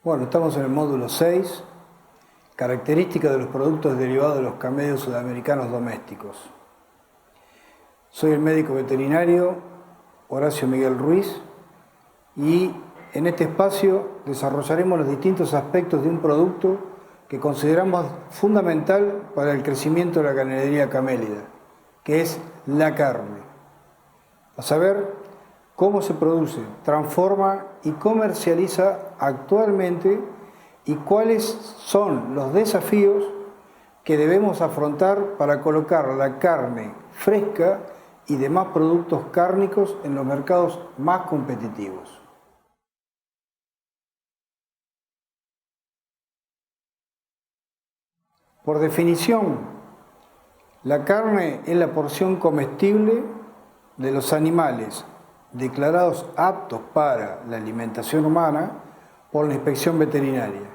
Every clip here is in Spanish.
Bueno, estamos en el módulo 6, características de los productos derivados de los camellos sudamericanos domésticos. Soy el médico veterinario Horacio Miguel Ruiz y en este espacio desarrollaremos los distintos aspectos de un producto que consideramos fundamental para el crecimiento de la ganadería camélida, que es la carne. A saber, cómo se produce, transforma y comercializa actualmente y cuáles son los desafíos que debemos afrontar para colocar la carne fresca y demás productos cárnicos en los mercados más competitivos. Por definición, la carne es la porción comestible de los animales declarados aptos para la alimentación humana por la inspección veterinaria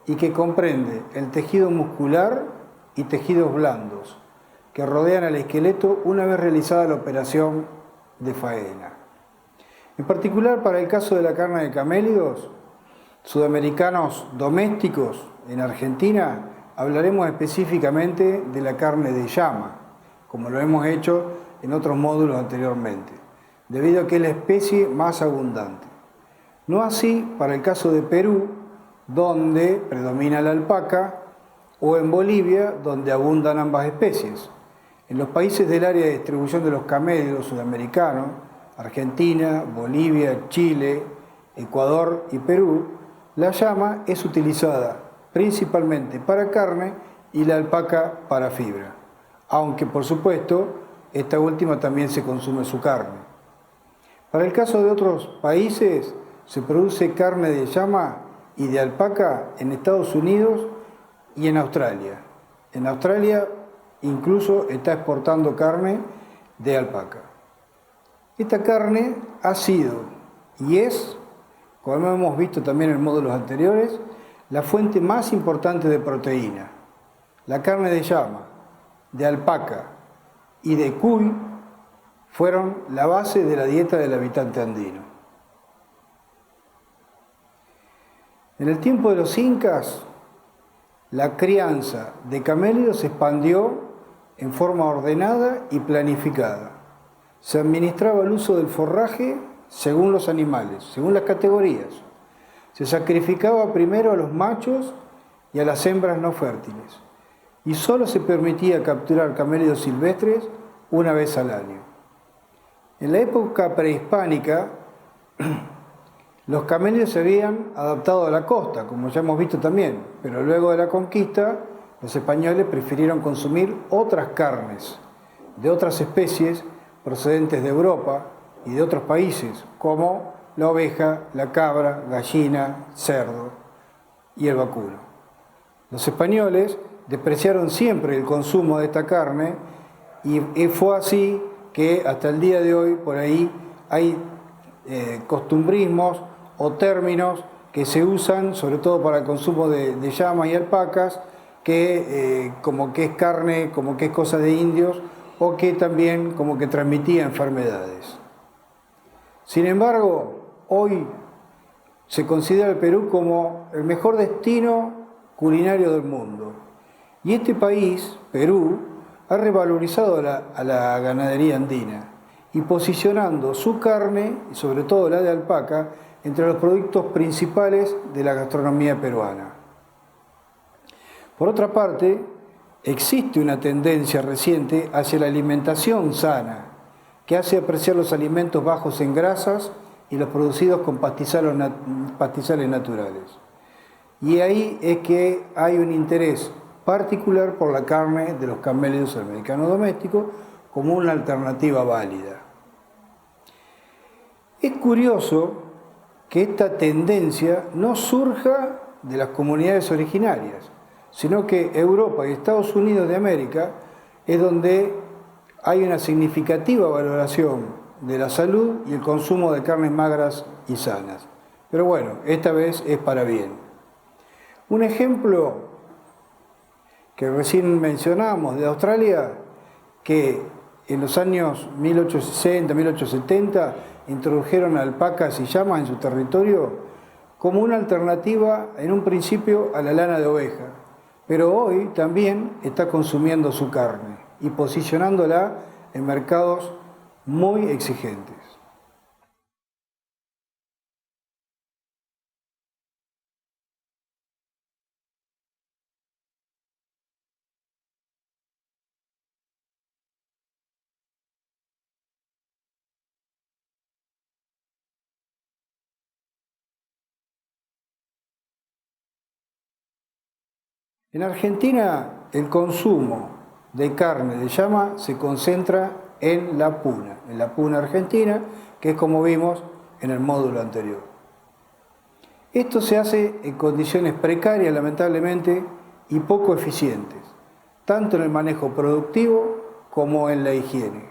y que comprende el tejido muscular y tejidos blandos que rodean al esqueleto una vez realizada la operación de faena. En particular, para el caso de la carne de camélidos sudamericanos domésticos en Argentina, hablaremos específicamente de la carne de llama, como lo hemos hecho en otros módulos anteriormente, debido a que es la especie más abundante. No así para el caso de Perú, donde predomina la alpaca, o en Bolivia, donde abundan ambas especies. En los países del área de distribución de los camélidos sudamericanos, Argentina, Bolivia, Chile, Ecuador y Perú, la llama es utilizada principalmente para carne y la alpaca para fibra, aunque por supuesto esta última también se consume su carne. Para el caso de otros países, se produce carne de llama y de alpaca en Estados Unidos y en Australia. En Australia incluso está exportando carne de alpaca. Esta carne ha sido y es, como hemos visto también en módulos anteriores, la fuente más importante de proteína. La carne de llama, de alpaca y de cuy fueron la base de la dieta del habitante andino. En el tiempo de los incas, la crianza de camélidos se expandió en forma ordenada y planificada. Se administraba el uso del forraje según los animales, según las categorías. Se sacrificaba primero a los machos y a las hembras no fértiles. Y solo se permitía capturar camélidos silvestres una vez al año. En la época prehispánica, los camélidos se habían adaptado a la costa, como ya hemos visto también, pero luego de la conquista, los españoles prefirieron consumir otras carnes de otras especies procedentes de Europa y de otros países, como la oveja, la cabra, gallina, cerdo y el vacuno. Los españoles despreciaron siempre el consumo de esta carne y fue así que hasta el día de hoy por ahí hay costumbrismos o términos que se usan sobre todo para el consumo de llamas y alpacas, que como que es carne, como que es cosa de indios, o que también como que transmitía enfermedades. Sin embargo, hoy se considera el Perú como el mejor destino culinario del mundo. Y este país, Perú, ha revalorizado a la ganadería andina y posicionando su carne, y sobre todo la de alpaca, entre los productos principales de la gastronomía peruana. Por otra parte, existe una tendencia reciente hacia la alimentación sana, que hace apreciar los alimentos bajos en grasas y los producidos con pastizales naturales. Y ahí es que hay un interés particular por la carne de los camélidos sudamericanos domésticos como una alternativa válida. Es curioso que esta tendencia no surja de las comunidades originarias, sino que Europa y Estados Unidos de América es donde hay una significativa valoración de la salud y el consumo de carnes magras y sanas. Pero bueno, esta vez es para bien. Un ejemplo que recién mencionamos de Australia, que en los años 1860, 1870 introdujeron alpacas y llamas en su territorio, como una alternativa en un principio a la lana de oveja, pero hoy también está consumiendo su carne y posicionándola en mercados muy exigentes. En Argentina, el consumo de carne de llama se concentra en la puna argentina, que es como vimos en el módulo anterior. Esto se hace en condiciones precarias, lamentablemente, y poco eficientes, tanto en el manejo productivo como en la higiene.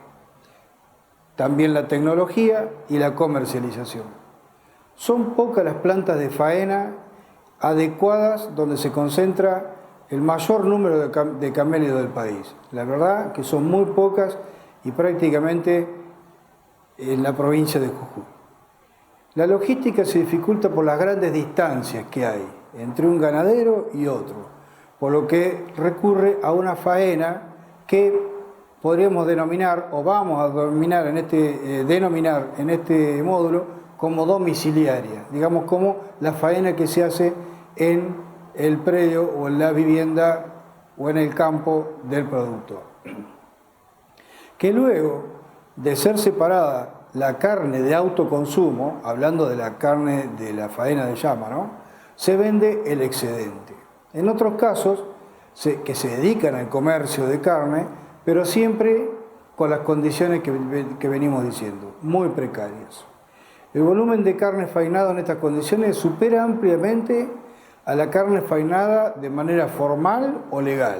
También la tecnología y la comercialización. Son pocas las plantas de faena adecuadas donde se concentra el mayor número de camélidos del país. La verdad que son muy pocas y prácticamente en la provincia de Jujuy. La logística se dificulta por las grandes distancias que hay entre un ganadero y otro, por lo que recurre a una faena que podríamos denominar, o vamos a denominar en este módulo, como domiciliaria, digamos como la faena que se hace en el predio o en la vivienda o en el campo del productor. Que luego de ser separada la carne de autoconsumo, hablando de la carne de la faena de llama, ¿no?, se vende el excedente. En otros casos, que se dedican al comercio de carne, pero siempre con las condiciones que venimos diciendo, muy precarias. El volumen de carne faenada en estas condiciones supera ampliamente a la carne faenada de manera formal o legal.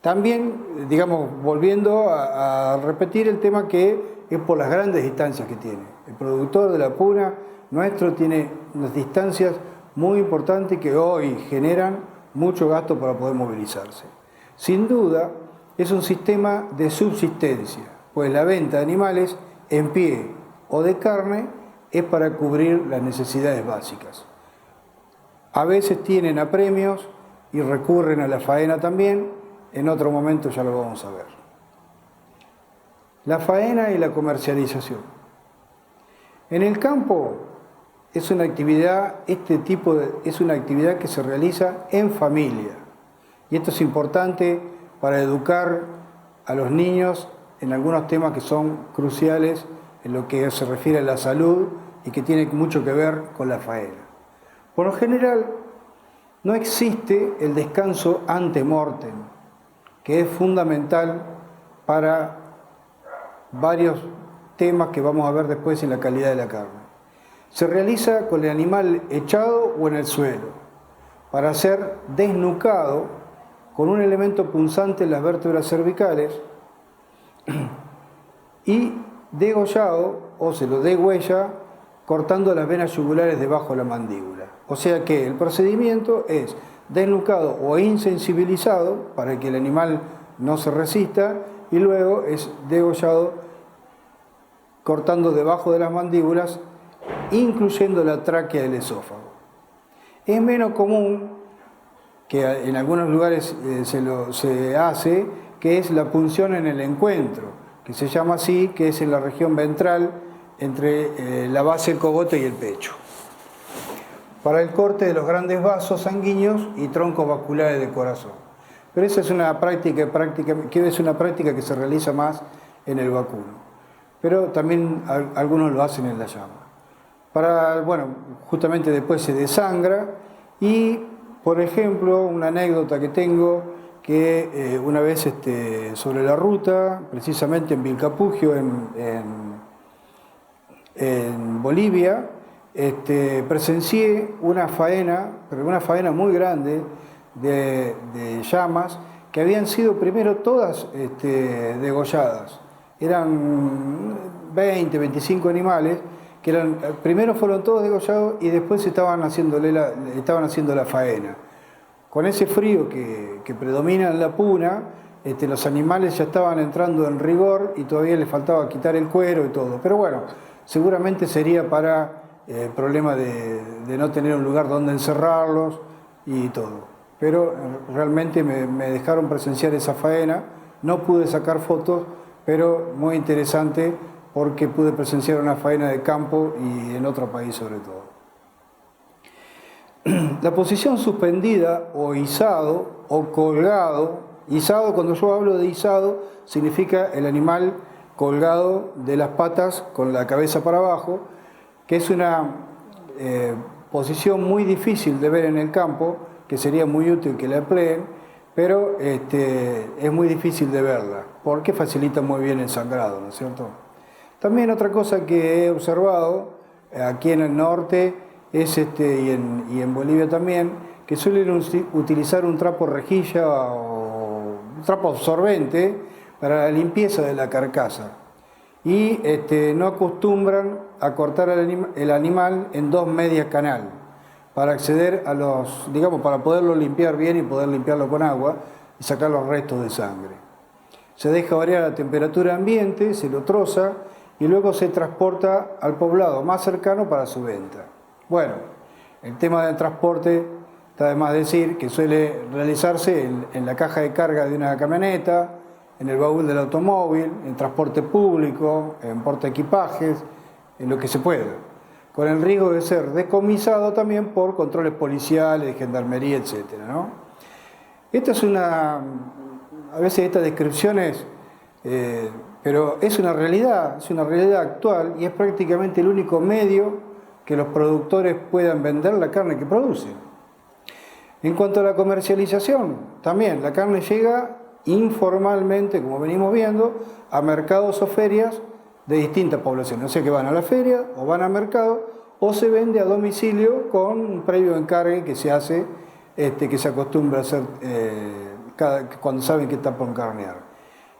También, digamos, volviendo a repetir el tema que es por las grandes distancias que tiene. El productor de la puna nuestro tiene unas distancias muy importantes que hoy generan mucho gasto para poder movilizarse. Sin duda, es un sistema de subsistencia, pues la venta de animales en pie o de carne es para cubrir las necesidades básicas. A veces tienen apremios y recurren a la faena también, en otro momento ya lo vamos a ver. La faena y la comercialización. En el campo es una actividad, es una actividad que se realiza en familia. Y esto es importante para educar a los niños en algunos temas que son cruciales en lo que se refiere a la salud y que tiene mucho que ver con la faena. Por lo general, no existe el descanso ante mortem, que es fundamental para varios temas que vamos a ver después en la calidad de la carne. Se realiza con el animal echado o en el suelo, para ser desnucado con un elemento punzante en las vértebras cervicales y degollado o se lo degüella cortando las venas yugulares debajo de la mandíbula. O sea que el procedimiento es desnucado o insensibilizado para que el animal no se resista y luego es degollado cortando debajo de las mandíbulas, incluyendo la tráquea del esófago. Es menos común, que en algunos lugares se hace, que es la punción en el encuentro, que se llama así, que es en la región ventral entre la base del cogote y el pecho, para el corte de los grandes vasos sanguíneos y troncos vasculares del corazón. Pero esa es una práctica que se realiza más en el vacuno. Pero también algunos lo hacen en la llama. Justamente después se desangra y, por ejemplo, una anécdota que tengo, que una vez sobre la ruta, precisamente en Vilcapugio, en Bolivia, presencié una faena, pero una faena muy grande de llamas que habían sido primero todas degolladas. Eran 20, 25 animales que primero fueron todos degollados y después estaban haciendo la faena. Con ese frío que predomina en la puna, los animales ya estaban entrando en rigor y todavía les faltaba quitar el cuero y todo. Pero bueno, seguramente sería para el problema de no tener un lugar donde encerrarlos y todo. Pero realmente me dejaron presenciar esa faena, no pude sacar fotos, pero muy interesante porque pude presenciar una faena de campo y en otro país sobre todo. La posición suspendida o izado o colgado, izado, cuando yo hablo de izado, significa el animal colgado de las patas con la cabeza para abajo, que es una posición muy difícil de ver en el campo, que sería muy útil que la empleen, pero es muy difícil de verla, porque facilita muy bien el sangrado, ¿no es cierto? También otra cosa que he observado aquí en el norte es y en Bolivia también, que suelen utilizar un trapo rejilla o un trapo absorbente para la limpieza de la carcasa. Y no acostumbran a cortar el animal en 2 medias canal para acceder a los, digamos, para poderlo limpiar bien y poder limpiarlo con agua y sacar los restos de sangre. Se deja variar la temperatura ambiente, se lo troza y luego se transporta al poblado más cercano para su venta. Bueno, el tema del transporte está de más decir que suele realizarse en la caja de carga de una camioneta, en el baúl del automóvil, en transporte público, en portaequipajes, en lo que se pueda, con el riesgo de ser decomisado también por controles policiales, de gendarmería, etc., ¿no? Esta es a veces estas descripciones, pero es una realidad actual y es prácticamente el único medio que los productores puedan vender la carne que producen. En cuanto a la comercialización, también la carne llega informalmente, como venimos viendo, a mercados o ferias de distintas poblaciones. O sea que van a la feria o van al mercado o se vende a domicilio con un previo encargue que se hace, que se acostumbra a hacer cuando saben que está por encarnear.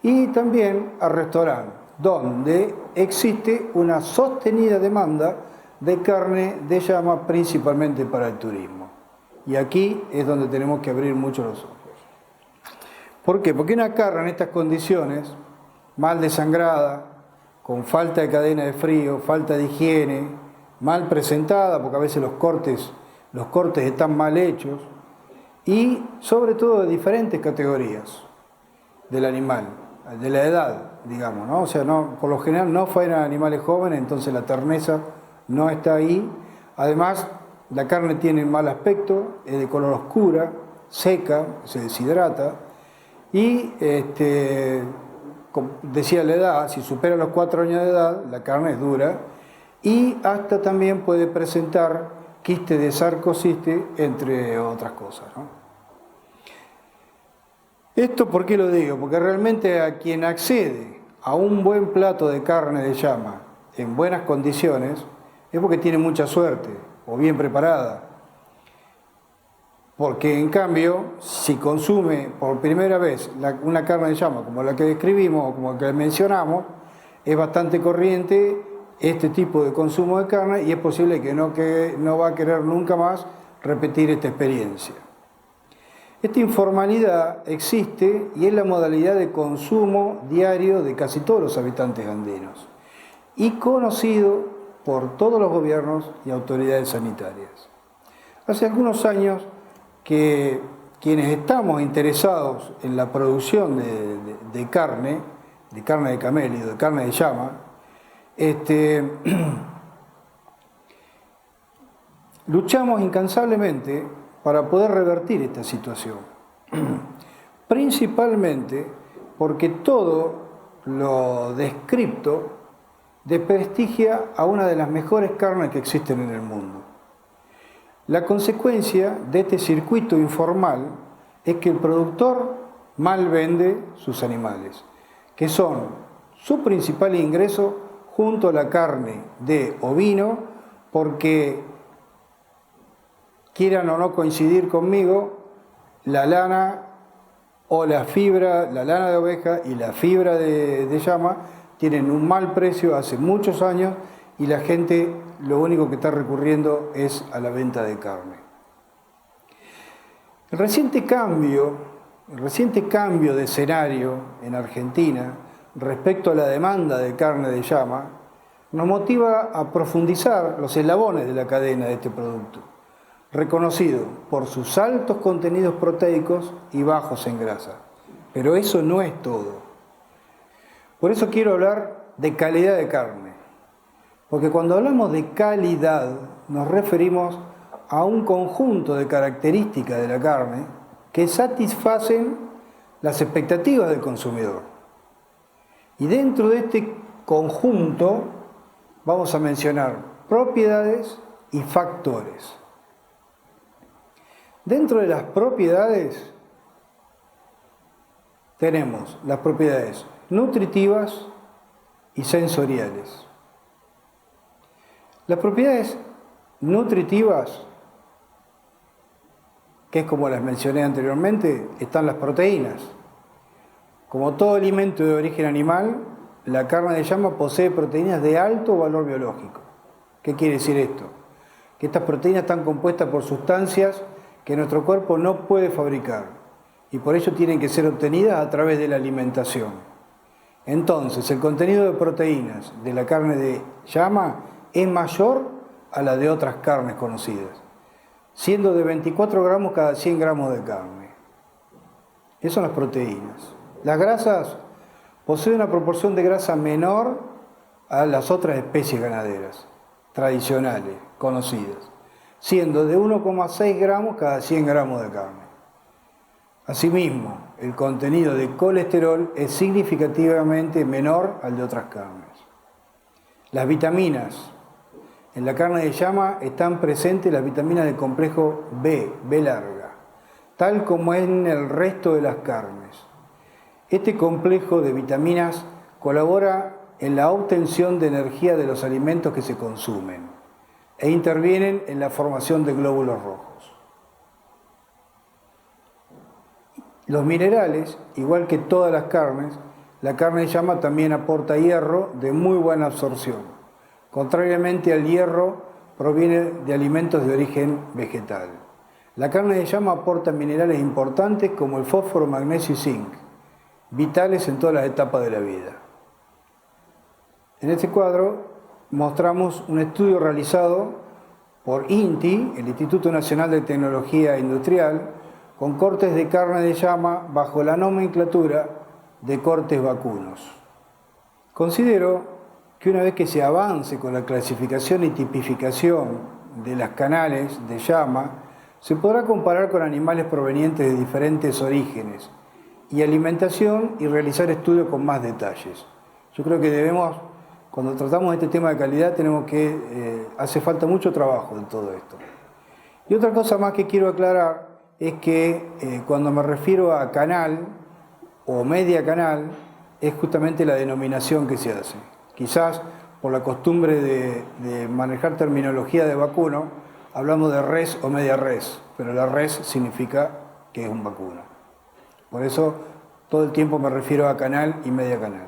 Y también a restaurantes, donde existe una sostenida demanda de carne de llama, principalmente para el turismo. Y aquí es donde tenemos que abrir mucho los ojos. ¿Por qué? Porque una carne en estas condiciones, mal desangrada, con falta de cadena de frío, falta de higiene, mal presentada, porque a veces los cortes están mal hechos, y sobre todo de diferentes categorías del animal, de la edad, digamos, ¿no? O sea, por lo general no faenan animales jóvenes, entonces la terneza no está ahí. Además, la carne tiene mal aspecto, es de color oscura, seca, se deshidrata y, como decía la edad, si supera los 4 años de edad, la carne es dura y hasta también puede presentar quiste de sarcociste, entre otras cosas, ¿no? ¿Esto por qué lo digo? Porque realmente a quien accede a un buen plato de carne de llama en buenas condiciones, es porque tiene mucha suerte o bien preparada. Porque en cambio, si consume por primera vez una carne de llama como la que describimos o como la que mencionamos, es bastante corriente este tipo de consumo de carne y es posible que no va a querer nunca más repetir esta experiencia. Esta informalidad existe y es la modalidad de consumo diario de casi todos los habitantes andinos y conocido por todos los gobiernos y autoridades sanitarias. Hace algunos años que quienes estamos interesados en la producción de carne de camello, de carne de llama, luchamos incansablemente para poder revertir esta situación, principalmente porque todo lo descripto desprestigia a una de las mejores carnes que existen en el mundo. La consecuencia de este circuito informal es que el productor mal vende sus animales, que son su principal ingreso junto a la carne de ovino, porque quieran o no coincidir conmigo, la lana o la fibra, la lana de oveja y la fibra de llama tienen un mal precio hace muchos años y la gente lo único que está recurriendo es a la venta de carne. El reciente cambio de escenario en Argentina respecto a la demanda de carne de llama nos motiva a profundizar los eslabones de la cadena de este producto, reconocido por sus altos contenidos proteicos y bajos en grasa. Pero eso no es todo. Por eso quiero hablar de calidad de carne, porque cuando hablamos de calidad nos referimos a un conjunto de características de la carne que satisfacen las expectativas del consumidor. Y dentro de este conjunto vamos a mencionar propiedades y factores. Dentro de las propiedades tenemos las propiedades nutritivas y sensoriales. Las propiedades nutritivas, que es como las mencioné anteriormente, están las proteínas. Como todo alimento de origen animal, la carne de llama posee proteínas de alto valor biológico. ¿Qué quiere decir esto? Que estas proteínas están compuestas por sustancias que nuestro cuerpo no puede fabricar y por ello tienen que ser obtenidas a través de la alimentación. Entonces, el contenido de proteínas de la carne de llama es mayor a la de otras carnes conocidas, siendo de 24 gramos cada 100 gramos de carne. Esas son las proteínas. Las grasas poseen una proporción de grasa menor a las otras especies ganaderas tradicionales, conocidas, siendo de 1,6 gramos cada 100 gramos de carne. Asimismo, el contenido de colesterol es significativamente menor al de otras carnes. Las vitaminas. En la carne de llama están presentes las vitaminas del complejo B, B larga, tal como en el resto de las carnes. Este complejo de vitaminas colabora en la obtención de energía de los alimentos que se consumen e intervienen en la formación de glóbulos rojos. Los minerales, igual que todas las carnes, la carne de llama también aporta hierro de muy buena absorción. Contrariamente al hierro, proviene de alimentos de origen vegetal. La carne de llama aporta minerales importantes como el fósforo, magnesio y zinc, vitales en todas las etapas de la vida. En este cuadro mostramos un estudio realizado por INTI, el Instituto Nacional de Tecnología Industrial, con cortes de carne de llama bajo la nomenclatura de cortes vacunos. Considero que una vez que se avance con la clasificación y tipificación de las canales de llama, se podrá comparar con animales provenientes de diferentes orígenes y alimentación y realizar estudios con más detalles. Yo creo que debemos, cuando tratamos este tema de calidad, hace falta mucho trabajo en todo esto. Y otra cosa más que quiero aclarar es que cuando me refiero a canal o media canal, es justamente la denominación que se hace. Quizás por la costumbre de manejar terminología de vacuno, hablamos de res o media res, pero la res significa que es un vacuno. Por eso todo el tiempo me refiero a canal y media canal.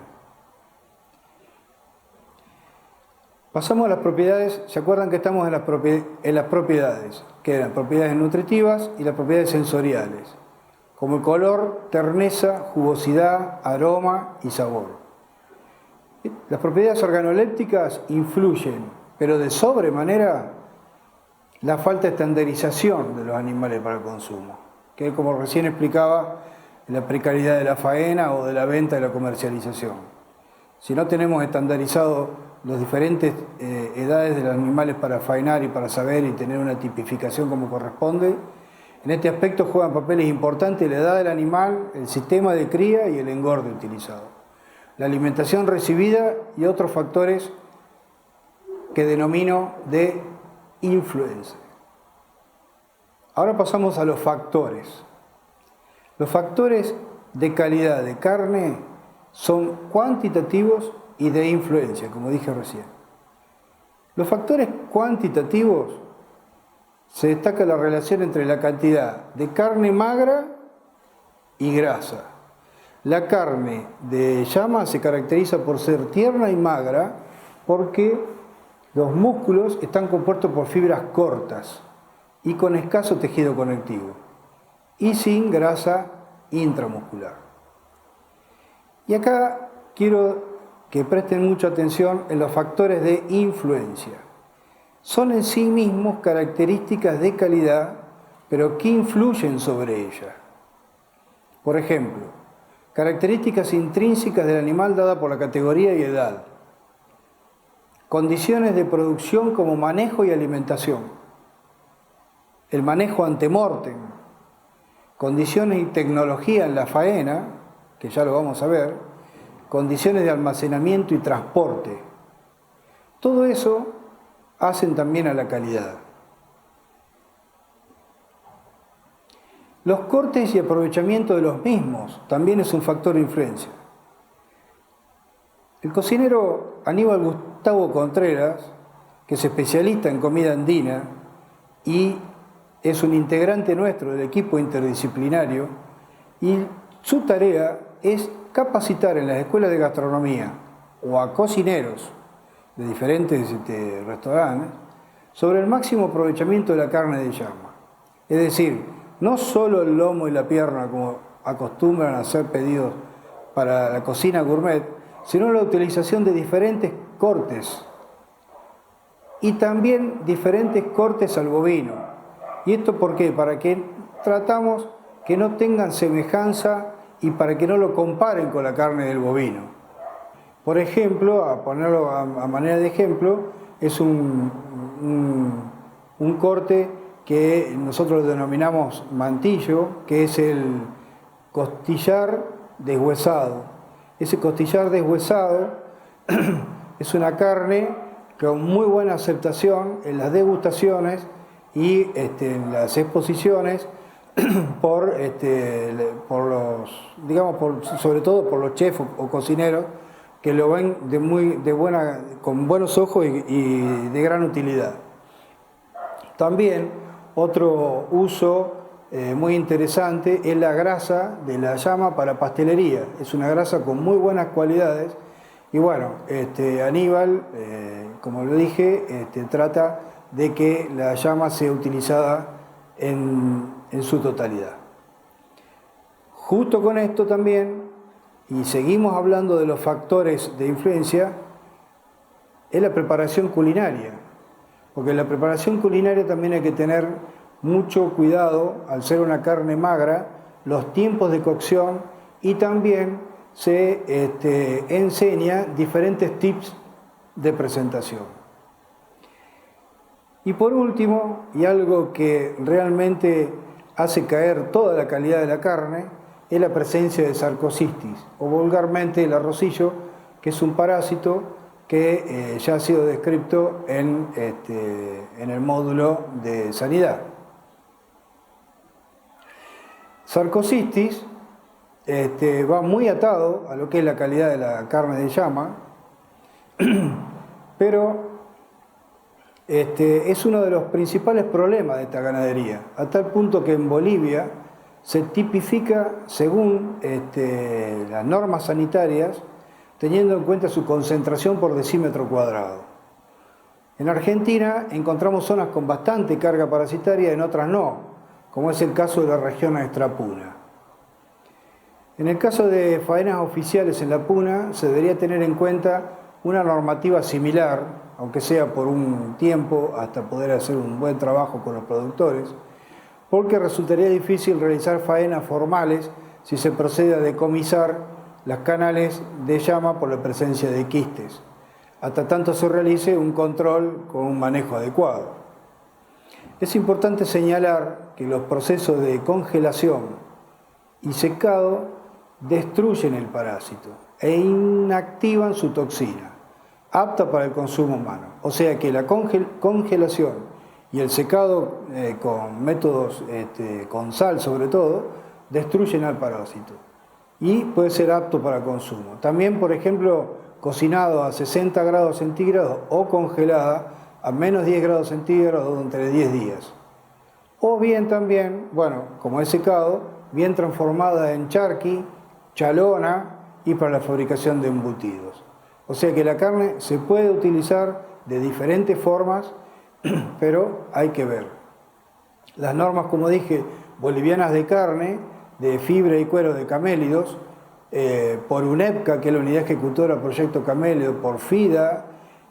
Pasamos a las propiedades. ¿Se acuerdan que estamos en las propiedades? Que eran propiedades nutritivas y las propiedades sensoriales, como el color, terneza, jugosidad, aroma y sabor. Las propiedades organolépticas influyen, pero de sobremanera, la falta de estandarización de los animales para el consumo, que como recién explicaba, la precariedad de la faena o de la venta y la comercialización. Si no tenemos estandarizado las diferentes edades de los animales para faenar y para saber y tener una tipificación como corresponde, en este aspecto juegan papeles importantes la edad del animal, el sistema de cría y el engorde utilizado, la alimentación recibida y otros factores que denomino de influencia. Ahora pasamos a los factores. Los factores de calidad de carne son cuantitativos y de influencia, como dije recién. Los factores cuantitativos se destaca la relación entre la cantidad de carne magra y grasa. La carne de llama se caracteriza por ser tierna y magra porque los músculos están compuestos por fibras cortas y con escaso tejido conectivo y sin grasa intramuscular. Y acá quiero que presten mucha atención en los factores de influencia. Son en sí mismos características de calidad, pero que influyen sobre ella. Por ejemplo, características intrínsecas del animal dadas por la categoría y edad. Condiciones de producción como manejo y alimentación. El manejo ante mortem. Condiciones y tecnología en la faena, que ya lo vamos a ver. Condiciones de almacenamiento y transporte. Todo eso hacen también a la calidad. Los cortes y aprovechamiento de los mismos también es un factor de influencia. El cocinero Aníbal Gustavo Contreras, que es especialista en comida andina y es un integrante nuestro del equipo interdisciplinario, y su tarea es capacitar en las escuelas de gastronomía o a cocineros de diferentes restaurantes sobre el máximo aprovechamiento de la carne de llama. Es decir, no solo el lomo y la pierna como acostumbran a hacer pedidos para la cocina gourmet, sino la utilización de diferentes cortes y también diferentes cortes al bovino. ¿Y esto por qué? Para que tratamos que no tengan semejanza y para que no lo comparen con la carne del bovino. Por ejemplo, a ponerlo a manera de ejemplo, es un corte que nosotros denominamos mantillo, que es el costillar deshuesado. Ese costillar deshuesado es una carne con muy buena aceptación en las degustaciones y en las exposiciones sobre todo por los chefs o cocineros que lo ven con buenos ojos y de gran utilidad. También otro uso muy interesante es la grasa de la llama para pastelería. Es una grasa con muy buenas cualidades y bueno, Aníbal, como lo dije, trata de que la llama sea utilizada en su totalidad. Justo con esto también, y seguimos hablando de los factores de influencia, es la preparación culinaria. Porque en la preparación culinaria también hay que tener mucho cuidado, al ser una carne magra, los tiempos de cocción y también se enseña diferentes tips de presentación. Y por último, y algo que realmente hace caer toda la calidad de la carne, es la presencia de sarcocistis, o vulgarmente el arrocillo, que es un parásito que ya ha sido descrito en el módulo de sanidad. Sarcocistis va muy atado a lo que es la calidad de la carne de llama, pero es uno de los principales problemas de esta ganadería, a tal punto que en Bolivia se tipifica según las normas sanitarias, teniendo en cuenta su concentración por decímetro cuadrado. En Argentina encontramos zonas con bastante carga parasitaria, en otras no, como es el caso de la región Extra Puna. En el caso de faenas oficiales en la Puna, se debería tener en cuenta una normativa similar, aunque sea por un tiempo, hasta poder hacer un buen trabajo con los productores, porque resultaría difícil realizar faenas formales si se procede a decomisar las canales de llama por la presencia de quistes, hasta tanto se realice un control con un manejo adecuado. Es importante señalar que los procesos de congelación y secado destruyen el parásito e inactivan su toxina, apta para el consumo humano. O sea que la congelación y el secado con métodos con sal sobre todo, destruyen al parásito y puede ser apto para consumo. También, por ejemplo, cocinado a 60 grados centígrados o congelada a menos 10 grados centígrados durante 10 días. O bien también, bueno, como es secado, bien transformada en charqui, chalona y para la fabricación de embutidos. O sea que la carne se puede utilizar de diferentes formas, pero hay que ver. Las normas, como dije, bolivianas de carne, de fibra y cuero de camélidos, por UNEPCA, que es la Unidad Ejecutora Proyecto Camelio, por FIDA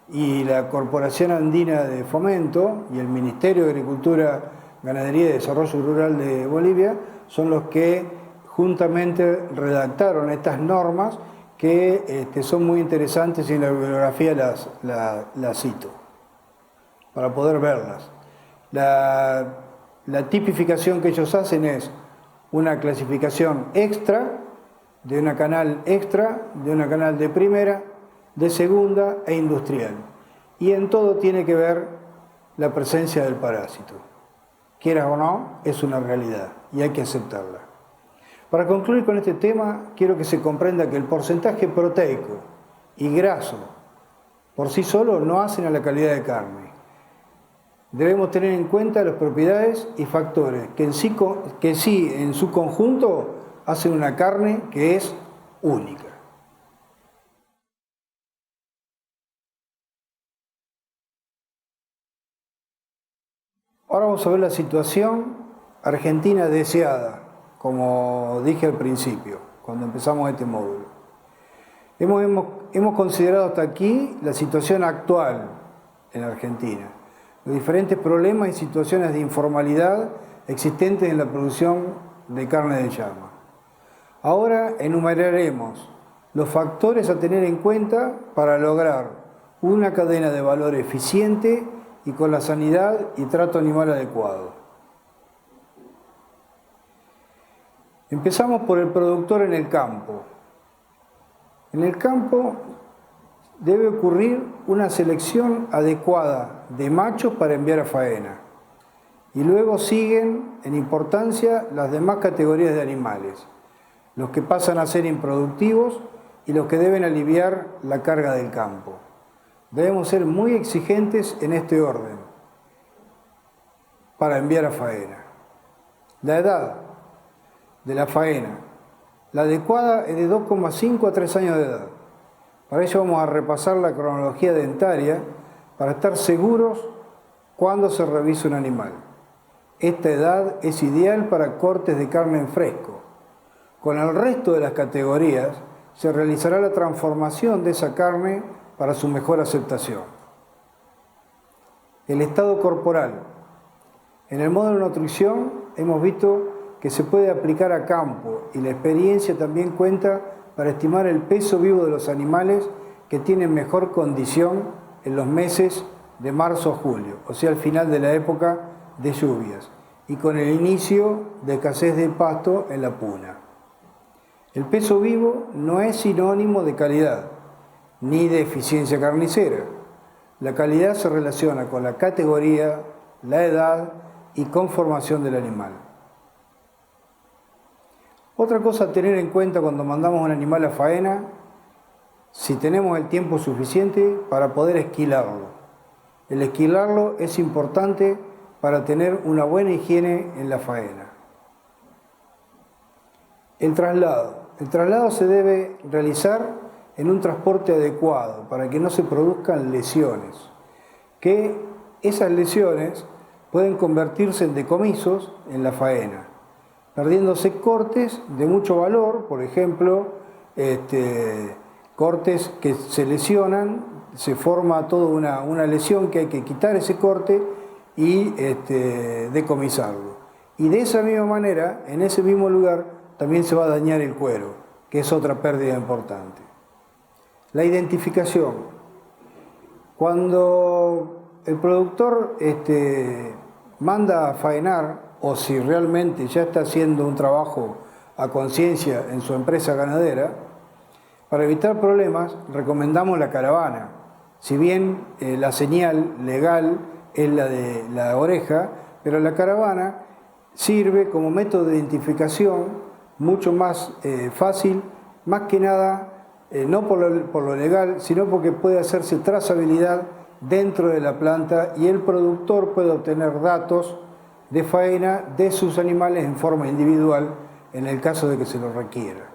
y la Corporación Andina de Fomento y el Ministerio de Agricultura, Ganadería y Desarrollo Rural de Bolivia, son los que juntamente redactaron estas normas que son muy interesantes y en la bibliografía las cito para poder verlas. La tipificación que ellos hacen es una clasificación extra, de una canal extra, de una canal de primera, de segunda e industrial. Y en todo tiene que ver la presencia del parásito. Quieras o no, es una realidad y hay que aceptarla. Para concluir con este tema, quiero que se comprenda que el porcentaje proteico y graso por sí solo no hacen a la calidad de carne. Debemos tener en cuenta las propiedades y factores que sí en su conjunto hacen una carne que es única. Ahora vamos a ver la situación argentina deseada, como dije al principio, cuando empezamos este módulo. Hemos considerado hasta aquí la situación actual en Argentina, los diferentes problemas y situaciones de informalidad existentes en la producción de carne de llama. Ahora enumeraremos los factores a tener en cuenta para lograr una cadena de valor eficiente y con la sanidad y trato animal adecuado. Empezamos por el productor en el campo. En el campo debe ocurrir una selección adecuada de machos para enviar a faena. Y luego siguen en importancia las demás categorías de animales, los que pasan a ser improductivos y los que deben aliviar la carga del campo. Debemos ser muy exigentes en este orden para enviar a faena. La edad de la faena. La adecuada es de 2,5 a 3 años de edad. Para ello vamos a repasar la cronología dentaria para estar seguros cuando se revisa un animal. Esta edad es ideal para cortes de carne en fresco. Con el resto de las categorías se realizará la transformación de esa carne para su mejor aceptación. El estado corporal. En el módulo de nutrición hemos visto que se puede aplicar a campo y la experiencia también cuenta para estimar el peso vivo de los animales que tienen mejor condición en los meses de marzo a julio, o sea, al final de la época de lluvias y con el inicio de escasez de pasto en la puna. El peso vivo no es sinónimo de calidad ni de eficiencia carnicera. La calidad se relaciona con la categoría, la edad y conformación del animal. Otra cosa a tener en cuenta cuando mandamos un animal a faena, si tenemos el tiempo suficiente para poder esquilarlo. El esquilarlo es importante para tener una buena higiene en la faena. El traslado se debe realizar en un transporte adecuado para que no se produzcan lesiones, que esas lesiones pueden convertirse en decomisos en la faena, perdiéndose cortes de mucho valor, por ejemplo, cortes que se lesionan, se forma toda una lesión que hay que quitar ese corte y decomisarlo. Y de esa misma manera, en ese mismo lugar, también se va a dañar el cuero, que es otra pérdida importante. La identificación. Cuando el productor manda a faenar, o si realmente ya está haciendo un trabajo a conciencia en su empresa ganadera, para evitar problemas recomendamos la caravana. Si bien la señal legal es la de la oreja, pero la caravana sirve como método de identificación mucho más fácil, más que nada no por lo legal, sino porque puede hacerse trazabilidad dentro de la planta y el productor puede obtener datos de faena de sus animales en forma individual en el caso de que se lo requiera.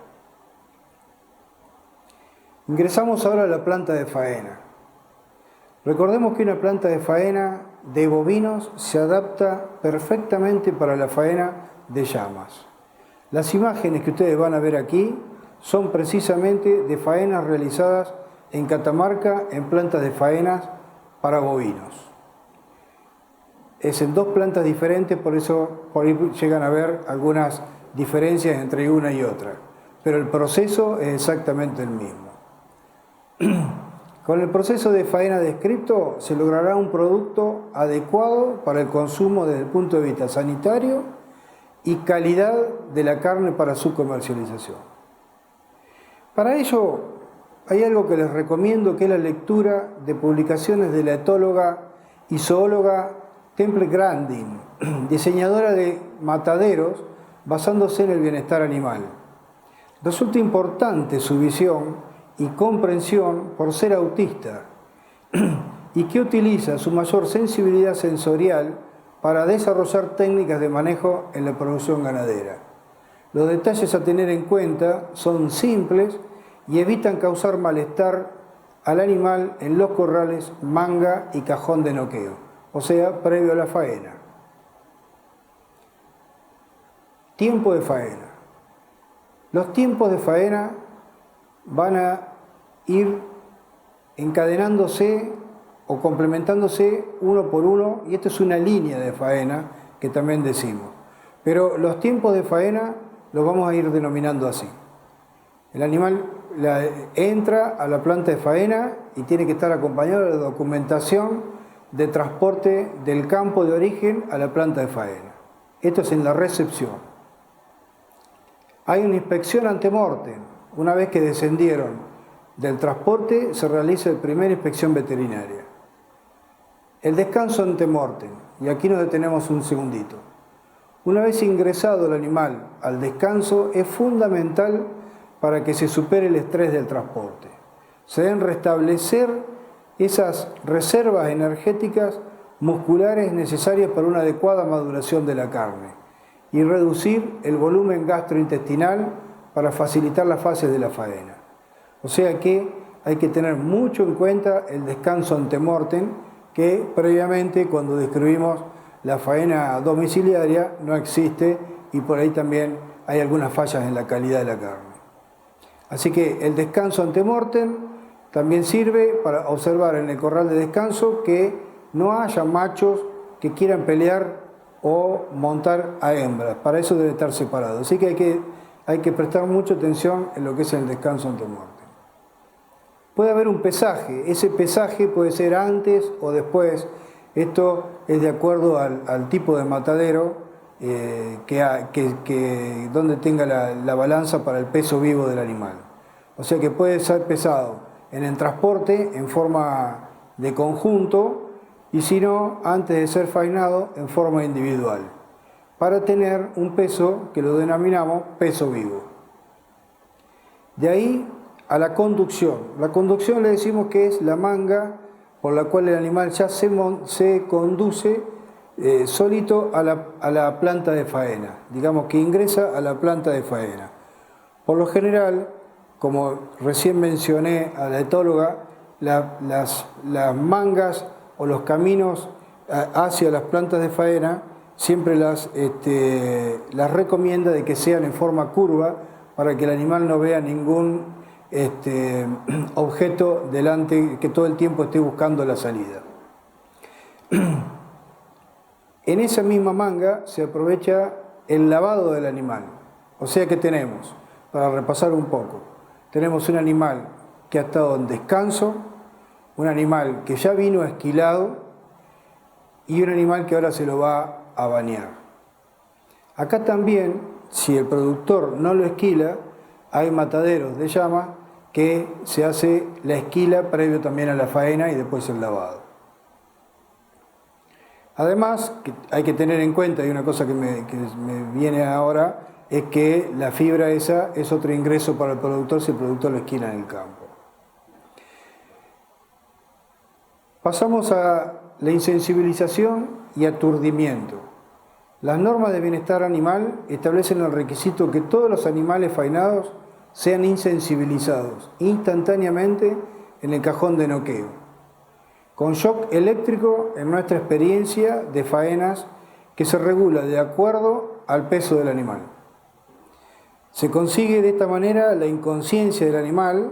Ingresamos ahora a la planta de faena. Recordemos que una planta de faena de bovinos se adapta perfectamente para la faena de llamas. Las imágenes que ustedes van a ver aquí son precisamente de faenas realizadas en Catamarca en plantas de faenas para bovinos. Es en dos plantas diferentes, por eso por ahí llegan a haber algunas diferencias entre una y otra, pero el proceso es exactamente el mismo. Con el proceso de faena descrito se logrará un producto adecuado para el consumo desde el punto de vista sanitario y calidad de la carne para su comercialización. Para ello hay algo que les recomiendo, que es la lectura de publicaciones de la etóloga y zoóloga Temple Grandin, diseñadora de mataderos basándose en el bienestar animal. Resulta importante su visión y comprensión por ser autista y que utiliza su mayor sensibilidad sensorial para desarrollar técnicas de manejo en la producción ganadera. Los detalles a tener en cuenta son simples y evitan causar malestar al animal en los corrales, manga y cajón de noqueo, o sea, previo a la faena. Tiempo de faena. Los tiempos de faena van a ir encadenándose o complementándose uno por uno, y esto es una línea de faena que también decimos. Pero los tiempos de faena los vamos a ir denominando así. El animal entra a la planta de faena y tiene que estar acompañado de la documentación de transporte del campo de origen a la planta de faena. Esto es en la recepción. Hay una inspección ante mortem. Una vez que descendieron del transporte, se realiza la primera inspección veterinaria. El descanso ante mortem, y aquí nos detenemos un segundito. Una vez ingresado el animal al descanso, es fundamental para que se supere el estrés del transporte. Se deben restablecer esas reservas energéticas musculares necesarias para una adecuada maduración de la carne y reducir el volumen gastrointestinal para facilitar las fases de la faena. O sea que hay que tener mucho en cuenta el descanso ante mortem, que previamente cuando describimos la faena domiciliaria no existe, y por ahí también hay algunas fallas en la calidad de la carne. Así que el descanso ante mortem también sirve para observar en el corral de descanso que no haya machos que quieran pelear o montar a hembras. Para eso debe estar separado. Así que hay que prestar mucha atención en lo que es el descanso ante mortem. Puede haber un pesaje. Ese pesaje puede ser antes o después. Esto es de acuerdo al tipo de matadero donde tenga la balanza para el peso vivo del animal. O sea que puede ser pesado en el transporte en forma de conjunto, y si no, antes de ser faenado en forma individual, para tener un peso que lo denominamos peso vivo. De ahí a la conducción. La conducción le decimos que es la manga por la cual el animal ya se conduce solito a la planta de faena, digamos que ingresa a la planta de faena. Por lo general, como recién mencioné a la etóloga, las mangas o los caminos hacia las plantas de faena siempre las recomienda de que sean en forma curva para que el animal no vea ningún objeto delante, que todo el tiempo esté buscando la salida. En esa misma manga se aprovecha el lavado del animal. O sea que tenemos, para repasar un poco, tenemos un animal que ha estado en descanso, un animal que ya vino esquilado y un animal que ahora se lo va a bañar. Acá también, si el productor no lo esquila, hay mataderos de llama que se hace la esquila previo también a la faena y después el lavado. Además, hay que tener en cuenta, y una cosa que me viene ahora, es que la fibra esa es otro ingreso para el productor si el productor lo esquila en el campo. Pasamos a la insensibilización y aturdimiento. Las normas de bienestar animal establecen el requisito que todos los animales faenados sean insensibilizados instantáneamente en el cajón de noqueo, con shock eléctrico en nuestra experiencia de faenas que se regula de acuerdo al peso del animal. Se consigue de esta manera la inconsciencia del animal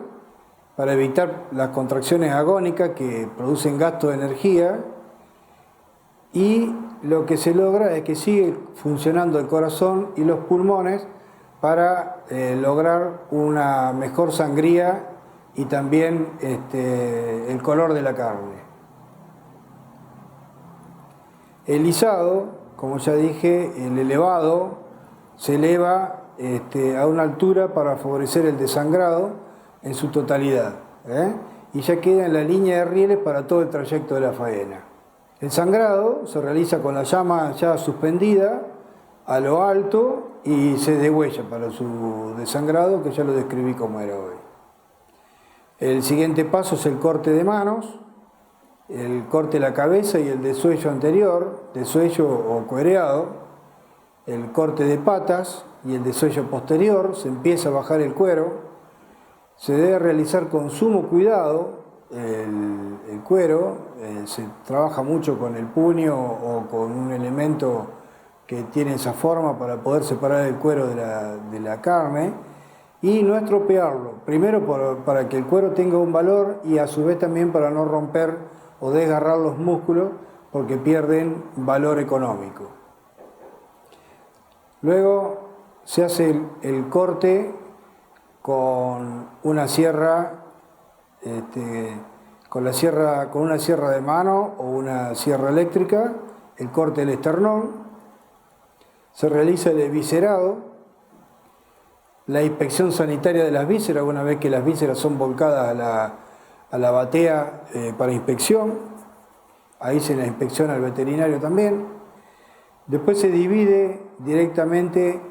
para evitar las contracciones agónicas que producen gasto de energía, y lo que se logra es que sigue funcionando el corazón y los pulmones para lograr una mejor sangría y también el color de la carne. El lisado, como ya dije, el elevado, se eleva a una altura para favorecer el desangrado en su totalidad, y ya queda en la línea de rieles para todo el trayecto de la faena. El sangrado se realiza con la llama ya suspendida a lo alto y se degüella para su desangrado, que ya lo describí como era hoy. El siguiente paso es el corte de manos, el corte de la cabeza y el desuello anterior, desuello o cuereado, el corte de patas y el desuello posterior, se empieza a bajar el cuero, se debe realizar con sumo cuidado el cuero, se trabaja mucho con el puño o con un elemento que tiene esa forma para poder separar el cuero de la carne y no estropearlo, primero para que el cuero tenga un valor y a su vez también para no romper o desgarrar los músculos porque pierden valor económico. Luego se hace el corte con una sierra, con una sierra de mano o una sierra eléctrica, el corte del esternón, se realiza el eviscerado, la inspección sanitaria de las vísceras, una vez que las vísceras son volcadas a la batea para inspección, ahí se la inspecciona al veterinario también. Después se divide directamente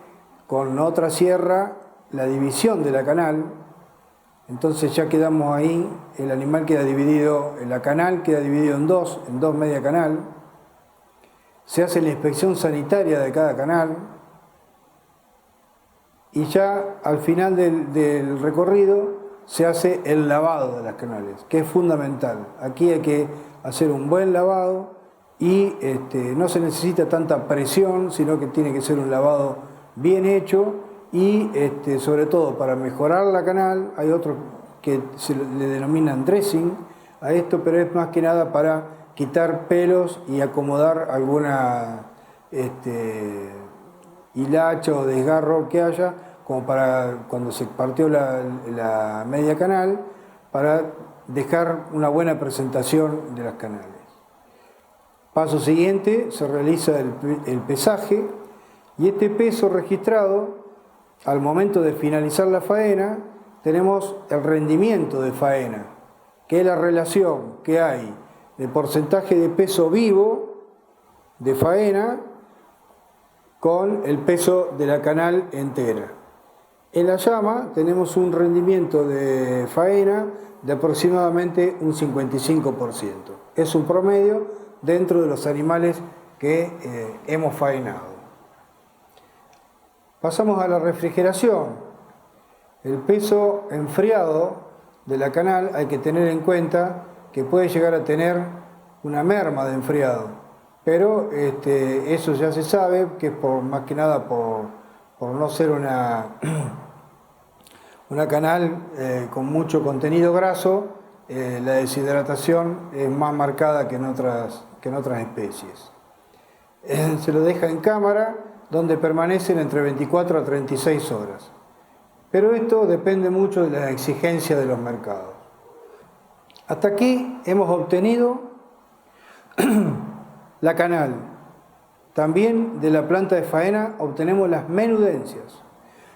con otra sierra la división de la canal, entonces ya quedamos ahí, el animal queda dividido, la canal queda dividido en dos media canal, se hace la inspección sanitaria de cada canal y ya al final del recorrido se hace el lavado de las canales, que es fundamental. Aquí hay que hacer un buen lavado y no se necesita tanta presión, sino que tiene que ser un lavado bien hecho y sobre todo para mejorar la canal. Hay otros que se le denominan dressing a esto, pero es más que nada para quitar pelos y acomodar alguna hilacha o desgarro que haya, como para cuando se partió la media canal, para dejar una buena presentación de las canales. Paso siguiente, se realiza el pesaje y este peso registrado, al momento de finalizar la faena, tenemos el rendimiento de faena, que es la relación que hay de porcentaje de peso vivo de faena con el peso de la canal entera. En la llama tenemos un rendimiento de faena de aproximadamente un 55%. Es un promedio dentro de los animales que hemos faenado. Pasamos a la refrigeración. El peso enfriado de la canal hay que tener en cuenta que puede llegar a tener una merma de enfriado, pero eso ya se sabe que es más que nada por no ser una canal con mucho contenido graso, la deshidratación es más marcada que en otras especies. Se lo deja en cámara, donde permanecen entre 24 a 36 horas. Pero esto depende mucho de la exigencia de los mercados. Hasta aquí hemos obtenido la canal. También de la planta de faena obtenemos las menudencias,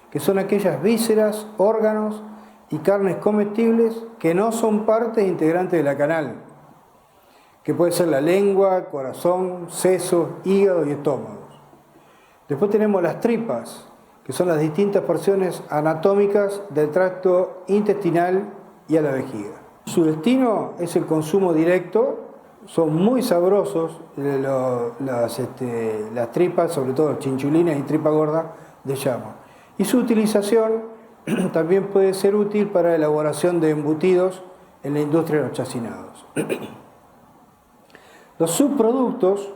que son aquellas vísceras, órganos y carnes comestibles que no son partes integrantes de la canal, que puede ser la lengua, corazón, sesos, hígado y estómago. Después tenemos las tripas, que son las distintas porciones anatómicas del tracto intestinal y a la vejiga. Su destino es el consumo directo, son muy sabrosos las tripas, sobre todo chinchulines y tripa gorda de llama. Y su utilización también puede ser útil para la elaboración de embutidos en la industria de los chacinados. Los subproductos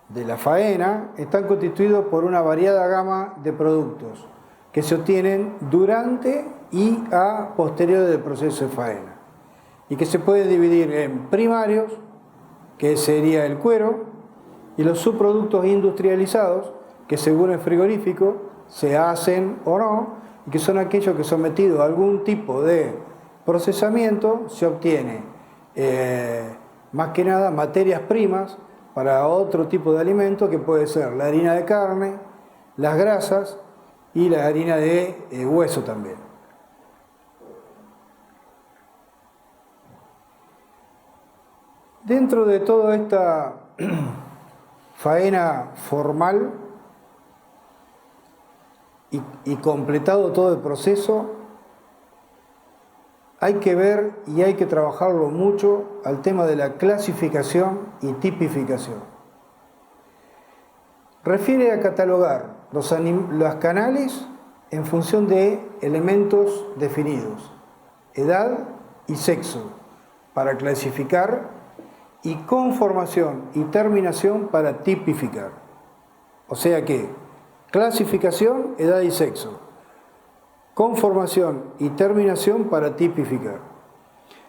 de la faena están constituidos por una variada gama de productos que se obtienen durante y a posteriori del proceso de faena, y que se puede dividir en primarios, que sería el cuero, y los subproductos industrializados, que según el frigorífico se hacen o no, y que son aquellos que sometidos a algún tipo de procesamiento se obtiene más que nada materias primas para otro tipo de alimento, que puede ser la harina de carne, las grasas y la harina de hueso también. Dentro de toda esta faena formal y completado todo el proceso, hay que ver y hay que trabajarlo mucho al tema de la clasificación y tipificación. Refiere a catalogar los canales en función de elementos definidos, edad y sexo, para clasificar, y conformación y terminación para tipificar. O sea que clasificación, edad y sexo, conformación y terminación para tipificar.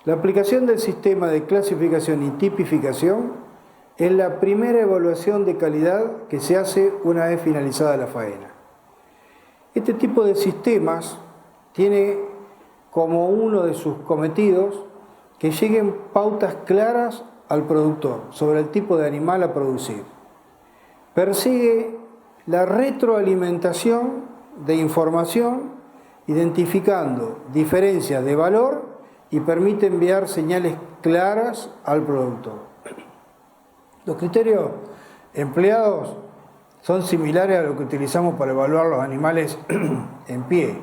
La aplicación del sistema de clasificación y tipificación es la primera evaluación de calidad que se hace una vez finalizada la faena. Este tipo de sistemas tiene como uno de sus cometidos que lleguen pautas claras al productor sobre el tipo de animal a producir. Persigue la retroalimentación de información, identificando diferencias de valor, y permite enviar señales claras al productor. Los criterios empleados son similares a lo que utilizamos para evaluar los animales en pie,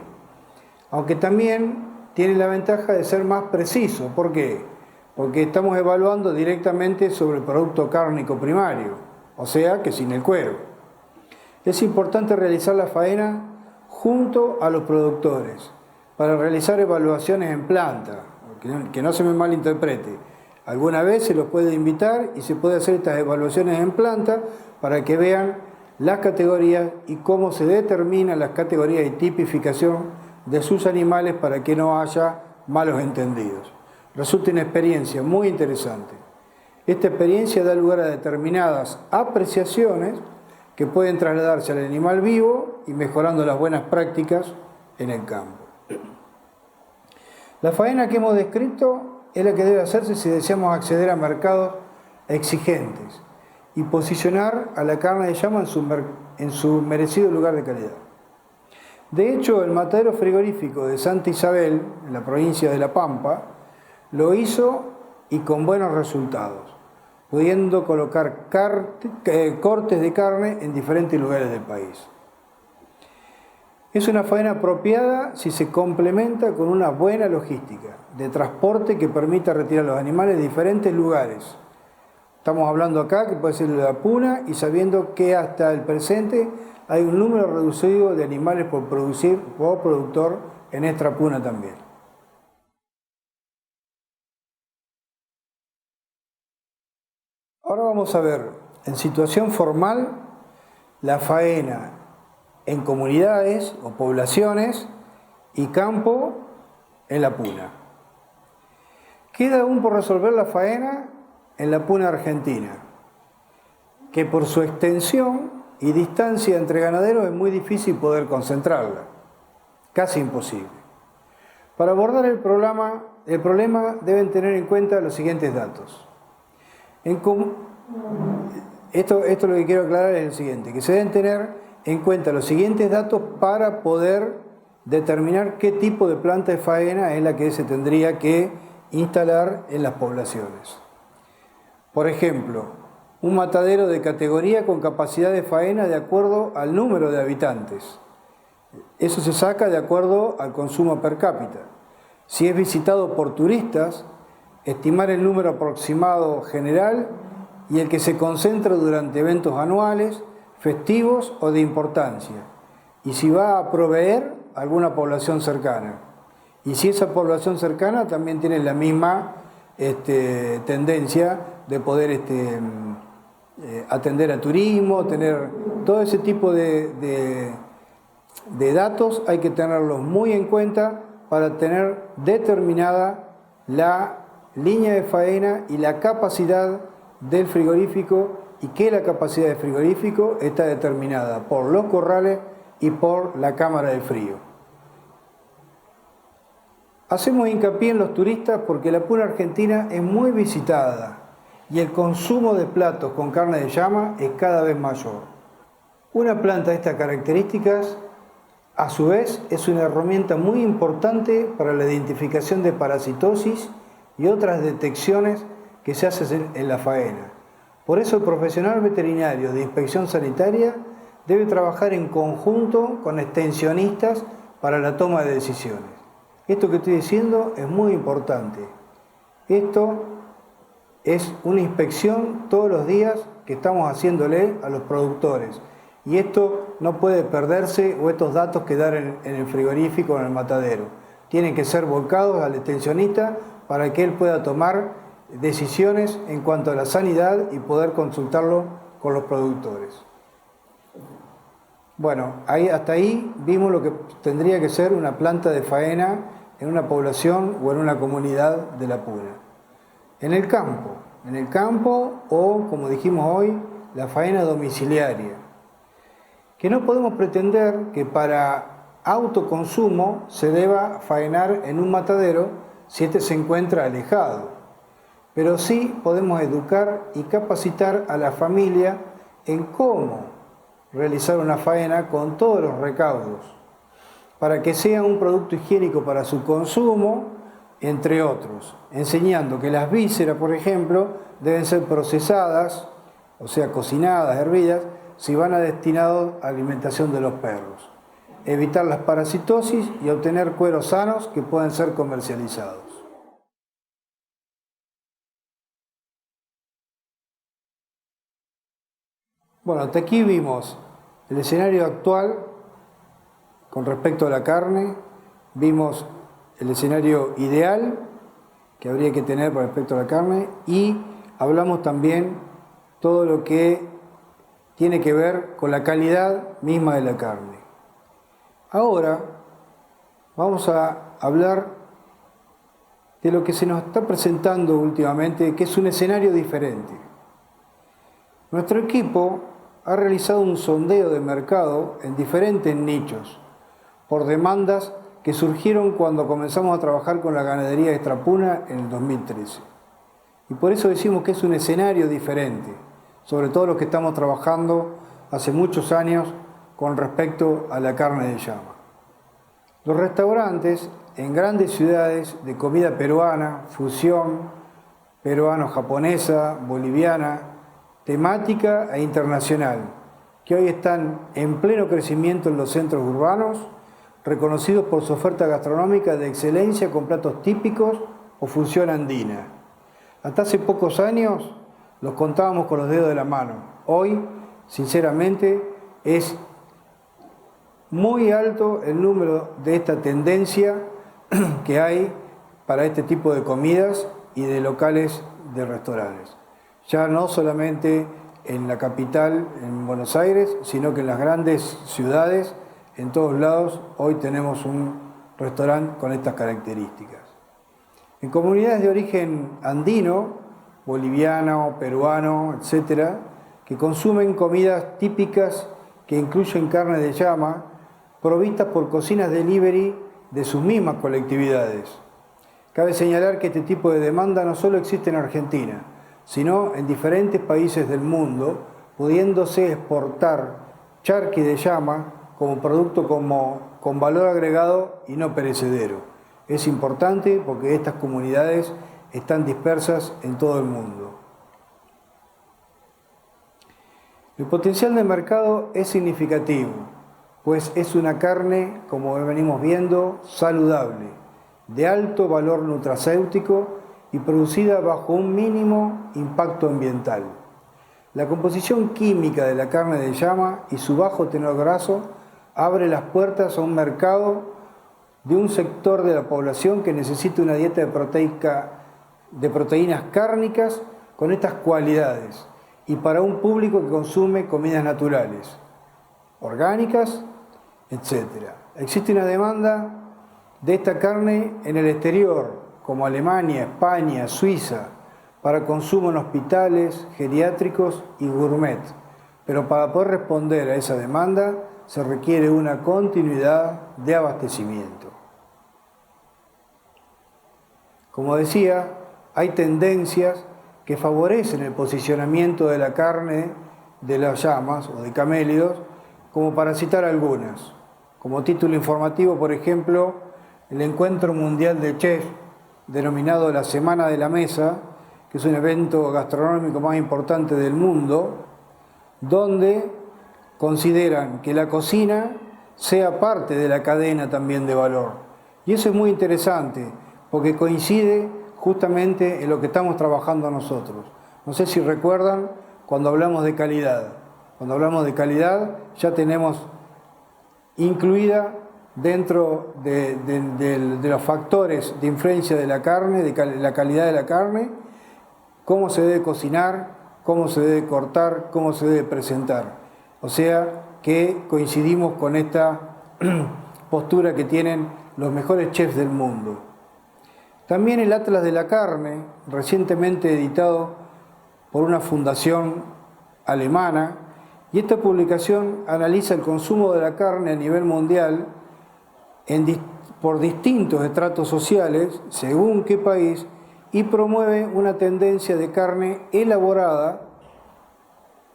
aunque también tiene la ventaja de ser más preciso. ¿Por qué? Porque estamos evaluando directamente sobre el producto cárnico primario, o sea que sin el cuero. Es importante realizar la faena junto a los productores para realizar evaluaciones en planta, que no se me malinterprete. Alguna vez se los puede invitar y se puede hacer estas evaluaciones en planta para que vean las categorías y cómo se determinan las categorías y tipificación de sus animales para que no haya malos entendidos. Resulta una experiencia muy interesante. Esta experiencia da lugar a determinadas apreciaciones que pueden trasladarse al animal vivo y mejorando las buenas prácticas en el campo. La faena que hemos descrito es la que debe hacerse si deseamos acceder a mercados exigentes y posicionar a la carne de llama en su merecido lugar de calidad. De hecho, el matadero frigorífico de Santa Isabel, en la provincia de La Pampa, lo hizo y con buenos resultados, pudiendo colocar cortes de carne en diferentes lugares del país. Es una faena apropiada si se complementa con una buena logística de transporte que permita retirar los animales de diferentes lugares. Estamos hablando acá que puede ser de la puna, y sabiendo que hasta el presente hay un número reducido de animales por productor en esta puna también. Ahora vamos a ver en situación formal la faena en comunidades o poblaciones y campo en la puna. Queda aún por resolver la faena en la puna argentina, que por su extensión y distancia entre ganaderos es muy difícil poder concentrarla, casi imposible. Para abordar el problema deben tener en cuenta los siguientes datos. Esto lo que quiero aclarar es el siguiente, que se deben tener en cuenta los siguientes datos para poder determinar qué tipo de planta de faena es la que se tendría que instalar en las poblaciones. Por ejemplo, un matadero de categoría con capacidad de faena de acuerdo al número de habitantes. Eso se saca de acuerdo al consumo per cápita. Si es visitado por turistas, estimar el número aproximado general y el que se concentra durante eventos anuales, festivos o de importancia, y si va a proveer alguna población cercana. Y si esa población cercana también tiene la misma tendencia de poder atender a turismo, tener todo ese tipo de de datos hay que tenerlos muy en cuenta para tener determinada la línea de faena y la capacidad del frigorífico, y que la capacidad del frigorífico está determinada por los corrales y por la cámara de frío. Hacemos hincapié en los turistas porque la puna argentina es muy visitada y el consumo de platos con carne de llama es cada vez mayor. Una planta de estas características, a su vez, es una herramienta muy importante para la identificación de parasitosis y otras detecciones que se hacen en la faena. Por eso el profesional veterinario de inspección sanitaria debe trabajar en conjunto con extensionistas para la toma de decisiones. Esto que estoy diciendo es muy importante. Esto es una inspección todos los días que estamos haciéndole a los productores. Y esto no puede perderse, o estos datos quedar en el frigorífico o en el matadero. Tienen que ser volcados al extensionista para que él pueda tomar decisiones en cuanto a la sanidad y poder consultarlo con los productores. Bueno, hasta ahí vimos lo que tendría que ser una planta de faena en una población o en una comunidad de la Puna. En el campo o, como dijimos hoy, la faena domiciliaria. Que no podemos pretender que para autoconsumo se deba faenar en un matadero si éste se encuentra alejado. Pero sí podemos educar y capacitar a la familia en cómo realizar una faena con todos los recaudos, para que sea un producto higiénico para su consumo, entre otros, enseñando que las vísceras, por ejemplo, deben ser procesadas, o sea, cocinadas, hervidas, si van a destinado a alimentación de los perros, evitar las parasitosis y obtener cueros sanos que puedan ser comercializados. Bueno, hasta aquí vimos el escenario actual con respecto a la carne, vimos el escenario ideal que habría que tener con respecto a la carne y hablamos también todo lo que tiene que ver con la calidad misma de la carne. Ahora vamos a hablar de lo que se nos está presentando últimamente, que es un escenario diferente. Nuestro equipo ha realizado un sondeo de mercado en diferentes nichos por demandas que surgieron cuando comenzamos a trabajar con la ganadería extrapuna en el 2013. Y por eso decimos que es un escenario diferente, sobre todo los que estamos trabajando hace muchos años con respecto a la carne de llama. Los restaurantes en grandes ciudades de comida peruana, fusión, peruano-japonesa, boliviana, temática e internacional, que hoy están en pleno crecimiento en los centros urbanos, reconocidos por su oferta gastronómica de excelencia con platos típicos o fusión andina. Hasta hace pocos años los contábamos con los dedos de la mano. Hoy, sinceramente, es muy alto el número de esta tendencia que hay para este tipo de comidas y de locales de restaurantes. Ya no solamente en la capital, en Buenos Aires, sino que en las grandes ciudades, en todos lados, hoy tenemos un restaurante con estas características. En comunidades de origen andino, boliviano, peruano, etc., que consumen comidas típicas que incluyen carne de llama, provistas por cocinas delivery de sus mismas colectividades. Cabe señalar que este tipo de demanda no solo existe en Argentina, sino en diferentes países del mundo, pudiéndose exportar charqui de llama como producto con valor agregado y no perecedero. Es importante porque estas comunidades están dispersas en todo el mundo. El potencial de mercado es significativo, pues es una carne, como venimos viendo, saludable, de alto valor nutracéutico y producida bajo un mínimo impacto ambiental. La composición química de la carne de llama y su bajo tenor graso abre las puertas a un mercado de un sector de la población que necesita una dieta de proteínas cárnicas con estas cualidades y para un público que consume comidas naturales, orgánicas, etc. Existe una demanda de esta carne en el exterior, como Alemania, España, Suiza, para consumo en hospitales, geriátricos y gourmet. Pero para poder responder a esa demanda se requiere una continuidad de abastecimiento. Como decía, hay tendencias que favorecen el posicionamiento de la carne de las llamas o de camélidos, como para citar algunas. Como título informativo, por ejemplo, el Encuentro Mundial de Chefs, denominado la Semana de la Mesa, que es un evento gastronómico más importante del mundo, donde consideran que la cocina sea parte de la cadena también de valor. Y eso es muy interesante, porque coincide justamente en lo que estamos trabajando nosotros. No sé si recuerdan cuando hablamos de calidad. Cuando hablamos de calidad ya tenemos incluida dentro de los factores de influencia de la carne, de la calidad de la carne, cómo se debe cocinar, cómo se debe cortar, cómo se debe presentar. O sea que coincidimos con esta postura que tienen los mejores chefs del mundo. También el Atlas de la Carne, recientemente editado por una fundación alemana, y esta publicación analiza el consumo de la carne a nivel mundial por distintos estratos sociales, según qué país, y promueve una tendencia de carne elaborada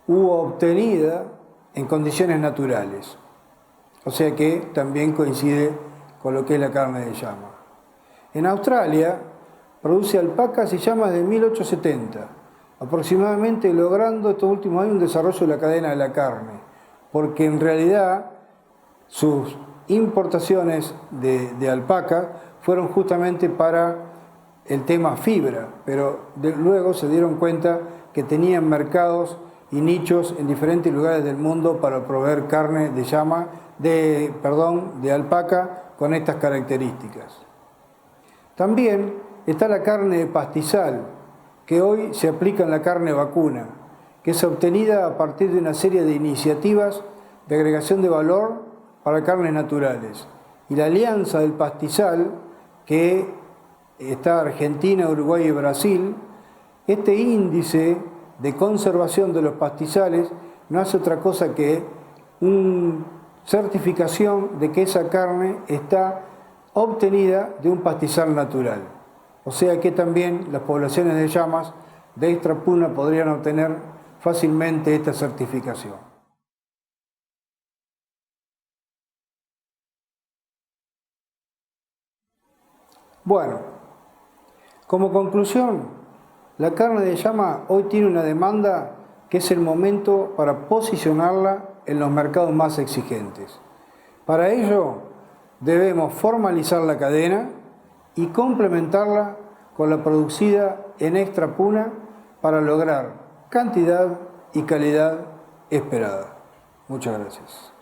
u obtenida en condiciones naturales. O sea que también coincide con lo que es la carne de llama. En Australia produce alpacas y llamas de 1870, aproximadamente logrando estos últimos años un desarrollo de la cadena de la carne, porque en realidad sus importaciones de alpaca fueron justamente para el tema fibra, pero luego se dieron cuenta que tenían mercados y nichos en diferentes lugares del mundo para proveer carne de llama, de alpaca con estas características. También está la carne de pastizal, que hoy se aplica en la carne vacuna, que es obtenida a partir de una serie de iniciativas de agregación de valor para carnes naturales. Y la alianza del pastizal, que está Argentina, Uruguay y Brasil, este índice de conservación de los pastizales no hace otra cosa que una certificación de que esa carne está obtenida de un pastizal natural. O sea que también las poblaciones de llamas de Extra Puna podrían obtener fácilmente esta certificación. Bueno, como conclusión, la carne de llama hoy tiene una demanda que es el momento para posicionarla en los mercados más exigentes. Para ello, debemos formalizar la cadena y complementarla con la producida en Extra Puna para lograr cantidad y calidad esperada. Muchas gracias.